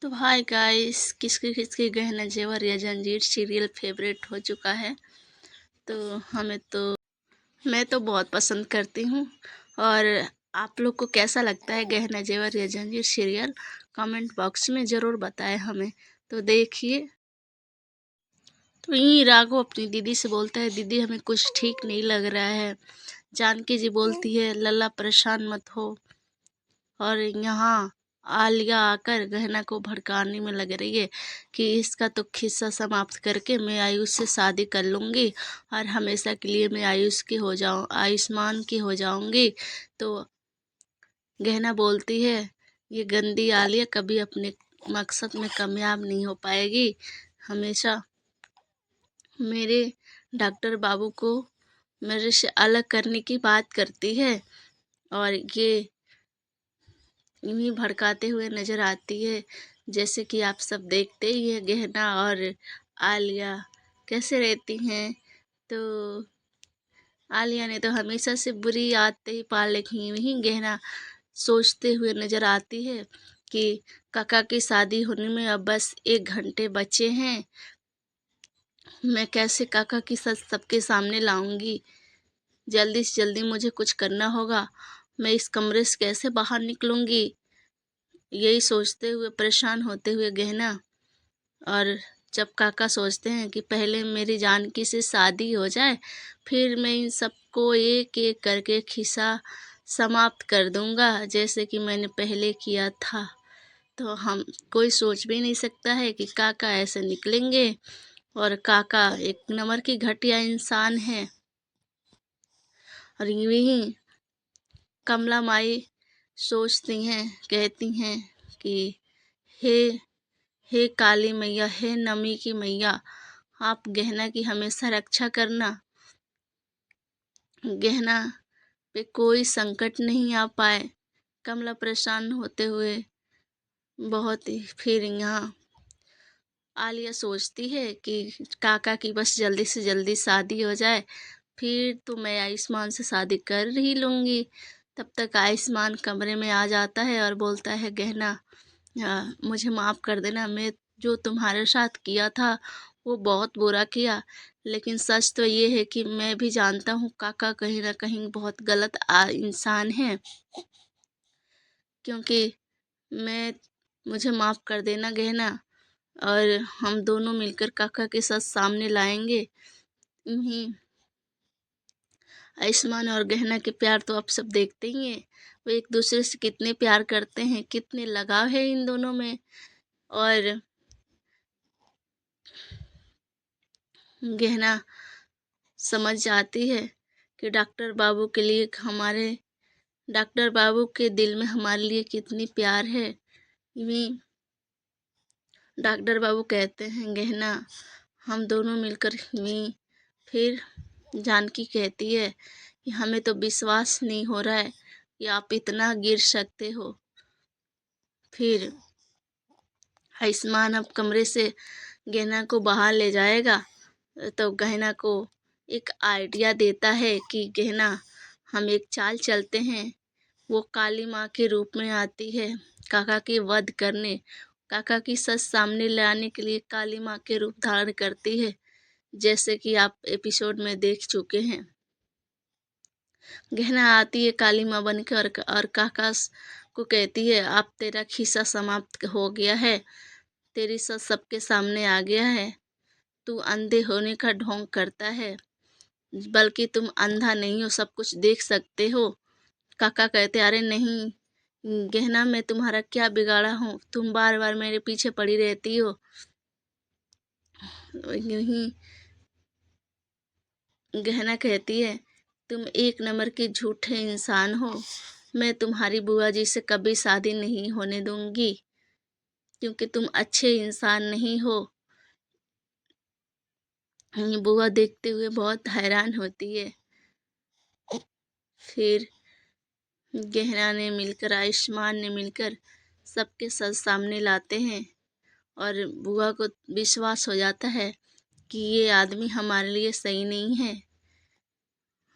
तो hi guys, किसके किसके गहना जेवर या जंजीर सीरियल फेवरेट हो चुका है। तो मैं तो बहुत पसंद करती हूँ। और आप लोग को कैसा लगता है गहना जेवर या जंजीर सीरियल? कमेंट बॉक्स में ज़रूर बताएं हमें। तो देखिए, तो यहीं राघव अपनी दीदी से बोलता है, दीदी हमें कुछ ठीक नहीं लग रहा है। जानकी जी बोलती है, लल्ला परेशान मत हो। और यहाँ आलिया आकर गहना को भड़काने में लग रही है कि इसका तो खिस्सा समाप्त करके मैं आयुष से शादी कर लूँगी और हमेशा के लिए मैं आयुष्मान की हो जाऊँगी। तो गहना बोलती है, ये गंदी आलिया कभी अपने मकसद में कामयाब नहीं हो पाएगी। हमेशा मेरे डॉक्टर बाबू को मेरे से अलग करने की बात करती है और ये यूं भड़काते हुए नजर आती है। जैसे कि आप सब देखते ही है गहना और आलिया कैसे रहती हैं। तो आलिया ने तो हमेशा से बुरी आदतें ही पाल रखी हैं। वहीं गहना सोचते हुए नजर आती है कि काका की शादी होने में अब बस 1 घंटे बचे हैं। मैं कैसे काका की सच सबके सामने लाऊंगी? जल्दी से जल्दी मुझे कुछ करना होगा। मैं इस कमरे से कैसे बाहर निकलूंगी? यही सोचते हुए परेशान होते हुए गहना और जब काका सोचते हैं कि पहले मेरी जानकी से शादी हो जाए, फिर मैं इन सबको एक एक करके खिस्सा समाप्त कर दूंगा, जैसे कि मैंने पहले किया था। तो हम कोई सोच भी नहीं सकता है कि काका ऐसे निकलेंगे। और काका एक नंबर की घटिया इंसान है। और यूं ही कमला माई सोचती हैं, कहती हैं कि हे हे काली मैया, हे नमी की मैया, आप गहना की हमेशा रक्षा करना। गहना पे कोई संकट नहीं आ पाए। कमला परेशान होते हुए बहुत ही फिर यहाँ आलिया सोचती है कि काका की बस जल्दी से जल्दी शादी हो जाए, फिर तो मैं आयुष्मान से शादी कर ही लूँगी। तब तक आयुष्मान कमरे में आ जाता है और बोलता है, गहना मुझे माफ़ कर देना। मैं जो तुम्हारे साथ किया था वो बहुत बुरा किया, लेकिन सच तो ये है कि मैं भी जानता हूँ काका कहीं ना कहीं बहुत गलत इंसान है। क्योंकि मैं मुझे माफ़ कर देना गहना, और हम दोनों मिलकर काका के साथ सामने लाएंगे। इन्हीं आयुष्मान और गहना के प्यार तो आप सब देखते ही हैं। वो एक दूसरे से कितने प्यार करते हैं, कितने लगाव है इन दोनों में। और गहना समझ जाती है कि डॉक्टर बाबू के दिल में हमारे लिए कितनी प्यार है। यूँ डॉक्टर बाबू कहते हैं, गहना हम दोनों मिलकर यूँ। फिर जानकी कहती है कि हमें तो विश्वास नहीं हो रहा है कि आप इतना गिर सकते हो। फिर आयुष्मान अब कमरे से गहना को बाहर ले जाएगा। तो गहना को एक आइडिया देता है कि गहना हम एक चाल चलते हैं। वो काली माँ के रूप में आती है काका की वध करने। काका की सच सामने लाने के लिए काली माँ के रूप धारण करती है, जैसे कि आप एपिसोड में देख चुके हैं। गहना आती है काली माँ बनकर और काका को कहती है, अब तेरा खिस्सा समाप्त हो गया है, तेरी सच सबके सामने आ गया है। तू अंधे होने का ढोंग करता है, बल्कि तुम अंधा नहीं हो, सब कुछ देख सकते हो। काका कहते, अरे नहीं गहना, मैं तुम्हारा क्या बिगाड़ा हूँ? तुम बार बार मेरे पीछे पड़ी रहती हो। यही गहना कहती है, तुम एक नंबर के झूठे इंसान हो। मैं तुम्हारी बुआ जी से कभी शादी नहीं होने दूंगी, क्योंकि तुम अच्छे इंसान नहीं हो। बुआ देखते हुए बहुत हैरान होती है। फिर आयुष्मान ने मिलकर सबके सच सामने लाते हैं और बुआ को विश्वास हो जाता है कि ये आदमी हमारे लिए सही नहीं है।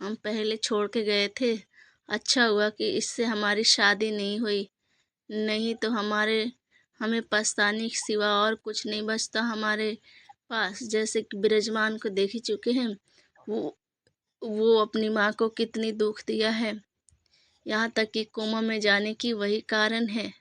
हम पहले छोड़ के गए थे, अच्छा हुआ कि इससे हमारी शादी नहीं हुई, नहीं तो हमारे हमें पछताने के सिवा और कुछ नहीं बचता हमारे पास। जैसे कि विराजमान को देख ही चुके हैं, वो वो अपनी माँ को कितनी दुख दिया है, यहाँ तक कि कोमा में जाने की वही कारण है।